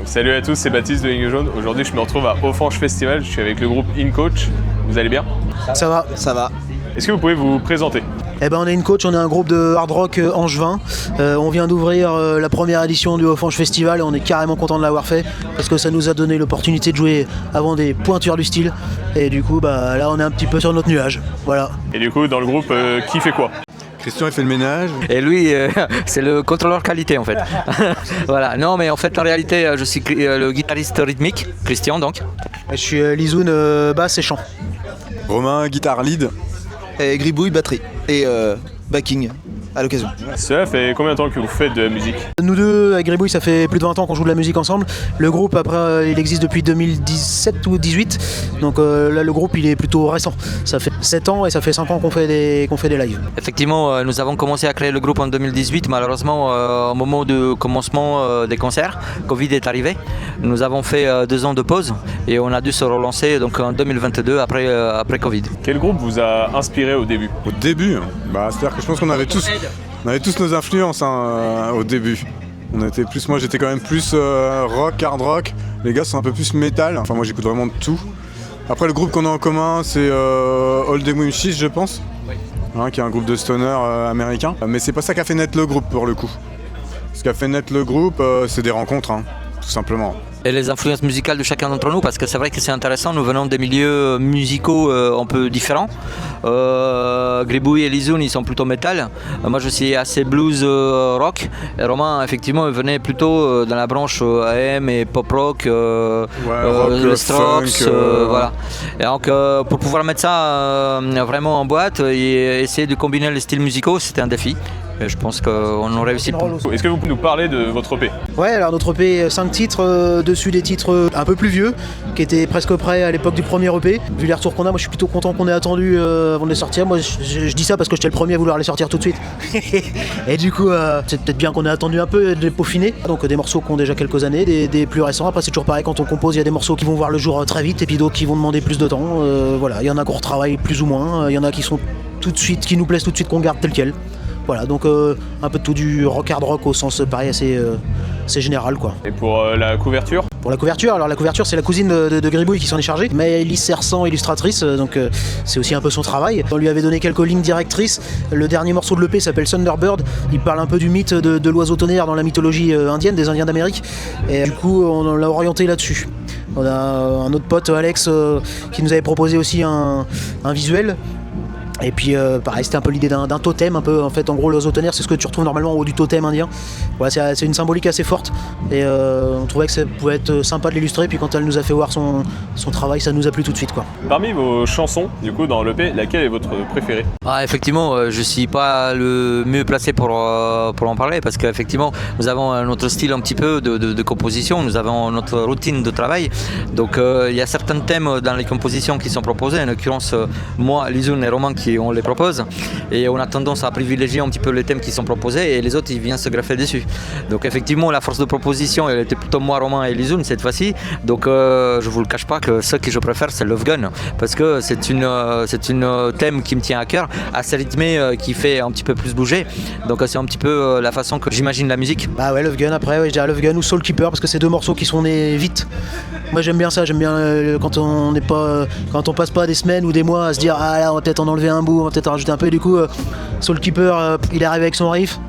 Salut à tous, c'est Baptiste de Ligne Jaune. Aujourd'hui, je me retrouve à Offranche Festival. Je suis avec le groupe InCoach. Vous allez bien? Ça va, ça va. Est-ce que vous pouvez vous présenter? Eh ben, on est InCoach, on est un groupe de hard rock angevin. On vient d'ouvrir la première édition du Offranche Festival et on est carrément content de l'avoir fait parce que ça nous a donné l'opportunité de jouer avant des pointures du style. Et du coup, là, on est un petit peu sur notre nuage. Voilà. Et du coup, dans le groupe, qui fait quoi? Christian, il fait le ménage. Et lui, c'est le contrôleur qualité en fait. Voilà. Non, mais en fait, en réalité, je suis le guitariste rythmique, Christian donc. Je suis Lizoun, basse et chant. Romain, guitare lead. Et Gribouille, batterie. Et backing à l'occasion. Ça fait combien de temps que vous faites de la musique? Nous deux, avec Gribouille, ça fait plus de 20 ans qu'on joue de la musique ensemble. Le groupe, après, il existe depuis 2017 ou 2018. Donc là, le groupe, il est plutôt récent. Ça fait 7 ans et ça fait 5 ans qu'on fait des lives. Effectivement, nous avons commencé à créer le groupe en 2018. Malheureusement, au moment du commencement des concerts, Covid est arrivé. Nous avons fait 2 ans de pause et on a dû se relancer donc, en 2022 après Covid. Quel groupe vous a inspiré au début? Au début, c'est-à-dire que je pense qu'on avait tous nos influences au début. Moi j'étais quand même plus rock, hard rock. Les gars sont un peu plus métal. Enfin moi j'écoute vraiment de tout. Après le groupe qu'on a en commun c'est All the Wimshis je pense. Oui. Qui est un groupe de stoner américain. Mais c'est pas ça qui a fait naître le groupe pour le coup. Ce qui a fait naître le groupe c'est des rencontres, tout simplement. Et les influences musicales de chacun d'entre nous, parce que c'est vrai que c'est intéressant, nous venons des milieux musicaux un peu différents. Gribouille et Lizoun, ils sont plutôt métal. Moi, je suis assez blues rock. Et Romain, effectivement, il venait plutôt dans la branche AM et pop rock, rock, les Strokes, funk, voilà. Et donc, pour pouvoir mettre ça vraiment en boîte et essayer de combiner les styles musicaux, c'était un défi. Et je pense qu'on a réussi. Est-ce que vous pouvez nous parler de votre EP? Ouais, alors notre EP, 5 titres, dessus des titres un peu plus vieux, qui étaient presque prêts à l'époque du premier EP. Vu les retours qu'on a, moi je suis plutôt content qu'on ait attendu avant de les sortir. Moi je dis ça parce que j'étais le premier à vouloir les sortir tout de suite. Et du coup, c'est peut-être bien qu'on ait attendu un peu et de les peaufiner. Donc des morceaux qui ont déjà quelques années, des plus récents. Après c'est toujours pareil, quand on compose, il y a des morceaux qui vont voir le jour très vite et puis d'autres qui vont demander plus de temps. Voilà, il y en a qu'on retravaille plus ou moins, il y en a qui sont tout de suite, qui nous plaisent tout de suite, qu'on garde tel quel. Voilà, donc un peu de tout, du rock hard rock au sens pareil assez général quoi. Et pour la couverture? Pour la couverture, alors la couverture c'est la cousine de Gribouille qui s'en est chargée, mais Elise Sersan, illustratrice, donc c'est aussi un peu son travail. On lui avait donné quelques lignes directrices. Le dernier morceau de l'EP s'appelle Thunderbird. Il parle un peu du mythe de l'oiseau tonnerre dans la mythologie indienne, des Indiens d'Amérique. Et du coup on l'a orienté là-dessus. On a un autre pote, Alex, qui nous avait proposé aussi un visuel. Et puis pareil, c'était un peu l'idée d'un totem, un peu en fait. En gros, l'oiseau tonnerre, c'est ce que tu retrouves normalement en haut du totem indien. Voilà, c'est une symbolique assez forte et on trouvait que ça pouvait être sympa de l'illustrer. Puis quand elle nous a fait voir son travail, ça nous a plu tout de suite quoi. Parmi vos chansons, du coup, dans l'EP, laquelle est votre préférée? Effectivement, je suis pas le mieux placé pour en parler parce qu'effectivement, nous avons notre style un petit peu de composition, nous avons notre routine de travail. Donc il y a certains thèmes dans les compositions qui sont proposés. En l'occurrence, moi, Lizoun et Romain on les propose et on a tendance à privilégier un petit peu les thèmes qui sont proposés et les autres ils viennent se greffer dessus. Donc effectivement la force de proposition elle était plutôt moi, Romain et Lizoun cette fois-ci. Donc je vous le cache pas que ce que je préfère c'est Love Gun parce que c'est une thème qui me tient à cœur, assez rythmé, qui fait un petit peu plus bouger. Donc c'est un petit peu la façon que j'imagine la musique. Bah ouais, Love Gun après, ouais, je dirais Love Gun ou Soul Keeper parce que c'est deux morceaux qui sont nés vite. Moi j'aime bien ça, j'aime bien quand on passe pas des semaines ou des mois à se dire ah là on va peut-être en enlever un bout, on va peut-être en rajouter un peu. Du coup Soul Keeper il est arrivé avec son riff,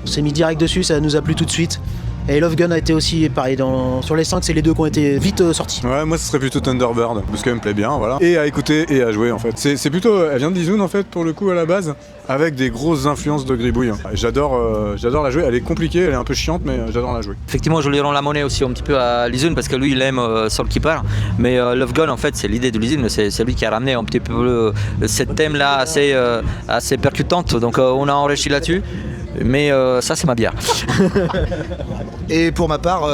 on s'est mis direct dessus, ça nous a plu tout de suite. Et Love Gun a été aussi pareil, sur les 5 c'est les deux qui ont été vite sortis. Ouais, moi ce serait plutôt Thunderbird parce qu'elle me plaît bien, voilà. Et à écouter et à jouer en fait. C'est plutôt, elle vient de Lizoun en fait pour le coup à la base, avec des grosses influences de Gribouille. J'adore la jouer, elle est compliquée, elle est un peu chiante mais j'adore la jouer. Effectivement je lui rends la monnaie aussi un petit peu à Lizoun parce que lui il aime Soul Keeper, mais Love Gun en fait c'est l'idée de Lizoun, c'est lui qui a ramené un petit peu cette thème là assez percutante, donc on a enrichi là-dessus. Mais ça c'est ma bière. Et pour ma part,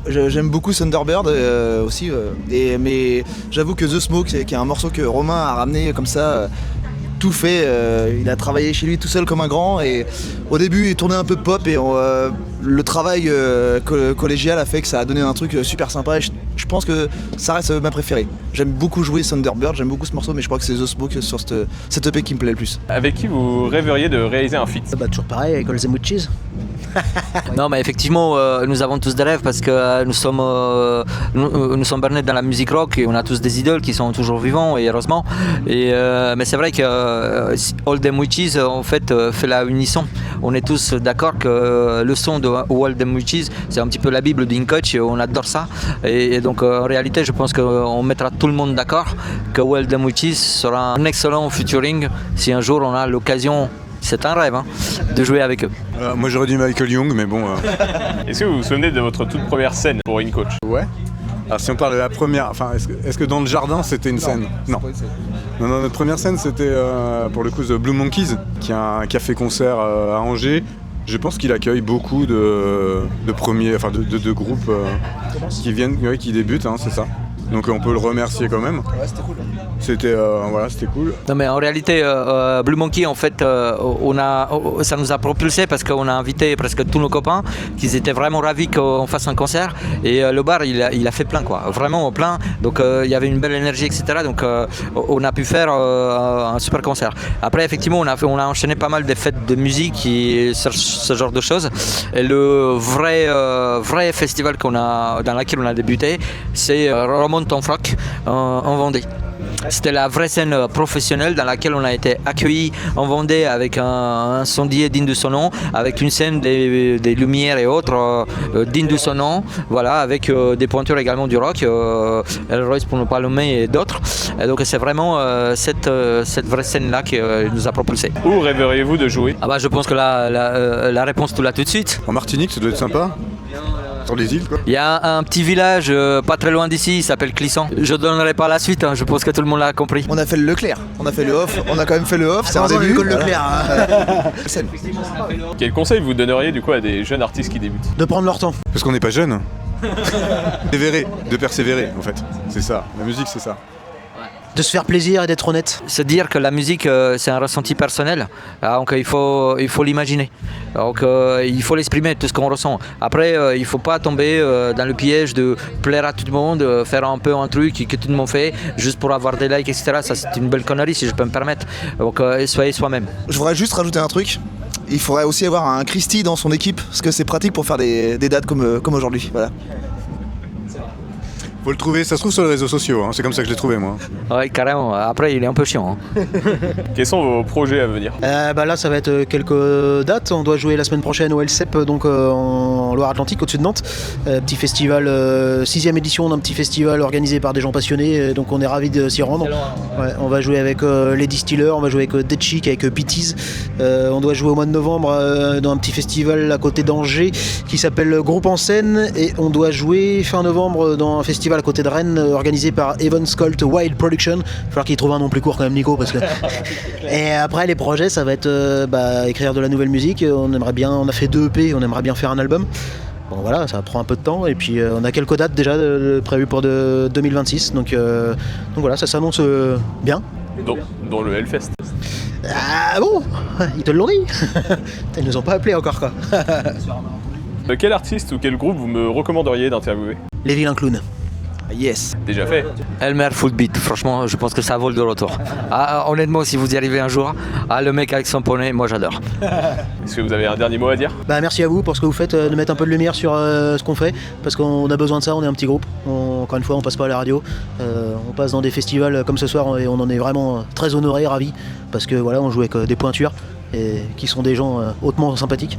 j'aime beaucoup Thunderbird aussi. Mais j'avoue que The Smoke, qui est un morceau que Romain a ramené comme ça, tout fait. Il a travaillé chez lui tout seul comme un grand. Et au début, il tournait un peu pop et le travail collégial a fait que ça a donné un truc super sympa et je pense que ça reste ma préférée. J'aime beaucoup jouer Thunderbird, j'aime beaucoup ce morceau, mais je crois que c'est The Smoke sur cette EP qui me plaît le plus. Avec qui vous rêveriez de réaliser un feat? Toujours pareil avec All Them With Cheese. Non, mais effectivement, nous avons tous des rêves parce que nous sommes bernés dans la musique rock et on a tous des idoles qui sont toujours vivants, et heureusement. Mais c'est vrai que All Them Witches en fait fait la unisson. On est tous d'accord que le son de All Them Witches, c'est un petit peu la Bible d'Incoach, on adore ça. Et donc en réalité, je pense qu'on mettra tout le monde d'accord que All Them Witches sera un excellent featuring si un jour on a l'occasion. C'est un rêve de jouer avec eux. Moi j'aurais dit Michael Young, mais bon. Est-ce que vous vous souvenez de votre toute première scène pour InCoach? Ouais. Alors si on parle de la première, enfin est-ce que dans le jardin c'était une scène? Non. Non, notre première scène c'était pour le coup The Blue Monkeys, qui a un café concert à Angers. Je pense qu'il accueille beaucoup de groupes qui viennent, qui débutent, c'est ça. Donc on peut le remercier quand même. Ouais, c'était cool. C'était cool. Non, mais en réalité, Blue Monkey, en fait, ça nous a propulsé parce qu'on a invité presque tous nos copains, qui étaient vraiment ravis qu'on fasse un concert. Et le bar, il a fait plein, quoi, vraiment plein. Donc il y avait une belle énergie, etc. Donc on a pu faire un super concert. Après, effectivement, on a enchaîné pas mal des fêtes de musique et ce genre de choses. Et le vrai festival dans lequel on a débuté, c'est Roman Ton Froc en Vendée. C'était la vraie scène professionnelle dans laquelle on a été accueillis en Vendée avec un sondier digne de son nom, avec une scène des lumières et autres dignes de son nom, voilà, avec des pointures également du rock, Elroy pour ne pas le nommer et d'autres. Et donc c'est vraiment cette vraie scène-là qui nous a propulsés. Où rêveriez-vous de jouer? Je pense que la réponse tu l'as tout de suite. En Martinique, ça doit être sympa. Sur les îles, quoi. Il y a un petit village pas très loin d'ici, il s'appelle Clisson. Je donnerai pas la suite, je pense que tout le monde l'a compris. On a fait le Leclerc, on a fait le off, on a quand même fait le off, c'est un début. L'école Leclerc. Quel conseil vous donneriez du coup à des jeunes artistes qui débutent? De prendre leur temps. Parce qu'on n'est pas jeune. De persévérer en fait. C'est ça. La musique c'est ça. De se faire plaisir et d'être honnête. Se dire que la musique c'est un ressenti personnel, donc il faut l'imaginer, donc il faut l'exprimer, tout ce qu'on ressent. Après il ne faut pas tomber dans le piège de plaire à tout le monde, faire un peu un truc que tout le monde fait juste pour avoir des likes, etc. Ça c'est une belle connerie si je peux me permettre, donc soyez soi-même. Je voudrais juste rajouter un truc. Il faudrait aussi avoir un Christy dans son équipe, parce que c'est pratique pour faire des dates comme aujourd'hui. Voilà. Faut le trouver, ça se trouve sur les réseaux sociaux, c'est comme ça que je l'ai trouvé moi. Ouais, carrément, après il est un peu chiant. Quels sont vos projets à venir? Là ça va être quelques dates. On doit jouer la semaine prochaine au LCEP, donc en Loire-Atlantique, au-dessus de Nantes. Petit festival, 6ème édition d'un petit festival organisé par des gens passionnés, donc on est ravis de s'y rendre. Ouais, on va jouer avec les Distillers, on va jouer avec Dead Chic, avec Pitties. On doit jouer au mois de novembre dans un petit festival à côté d'Angers qui s'appelle Groupe en Scène, et on doit jouer fin novembre dans un festival à côté de Rennes organisé par Evans Colt Wild Production. Il va falloir qu'il trouve un nom plus court quand même, Nico, parce que... Et après les projets, ça va être écrire de la nouvelle musique. On a fait 2 EP, on aimerait bien faire un album. Bon voilà, ça prend un peu de temps, et puis on a quelques dates déjà prévues pour 2026, donc voilà, ça s'annonce bien. Dans le Hellfest. Ah bon, ils te l'ont dit. Ils nous ont pas appelé encore, quoi. Quel artiste ou quel groupe vous me recommanderiez d'interviewer? Les Vilains Clowns. Yes. Déjà fait. Elmer Footbeat, franchement, je pense que ça vole de retour. Honnêtement, si vous y arrivez un jour, le mec avec son poney, moi j'adore. Est-ce que vous avez un dernier mot à dire? Merci à vous pour ce que vous faites, de mettre un peu de lumière sur ce qu'on fait, parce qu'on a besoin de ça. On est un petit groupe. Encore une fois, on passe pas à la radio. On passe dans des festivals comme ce soir, et on en est vraiment très honorés, ravis, parce que voilà, on joue avec des pointures et qui sont des gens hautement sympathiques.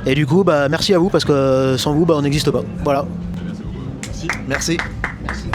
Et du coup, merci à vous, parce que sans vous, on n'existe pas. Voilà. Merci. Merci.